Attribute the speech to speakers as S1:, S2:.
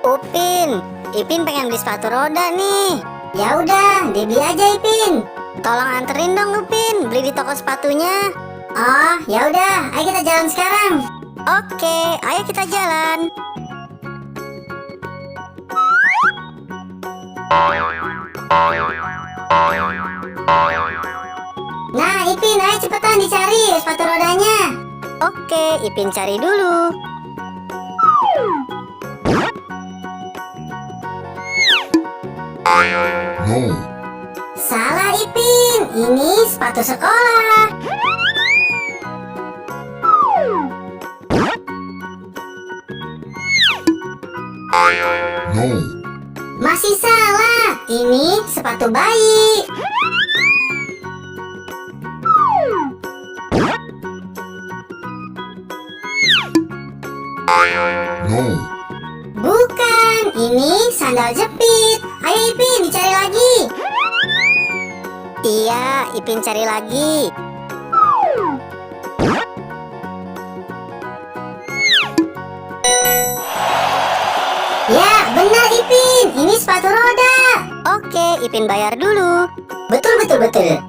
S1: Upin, Ipin pengen beli sepatu roda nih.
S2: Ya udah, dibeli aja Ipin.
S1: Tolong anterin dong Upin, beli di toko sepatunya.
S2: Oh, ya udah, ayo kita jalan sekarang.
S1: Oke, ayo kita jalan.
S2: Nah, Ipin, ayo cepetan dicari sepatu rodanya.
S1: Oke, Ipin cari dulu.
S3: No.
S2: Salah Ipin, ini sepatu sekolah.
S3: No.
S2: Masih salah, ini sepatu bayi.
S3: No.
S2: Bukan, ini sandal jepit. Ayo Ipin, dicari lagi.
S1: Iya, Ipin cari lagi.
S2: Ya, benar Ipin, ini sepatu roda.
S1: Oke, Ipin bayar dulu.
S2: Betul, betul, betul.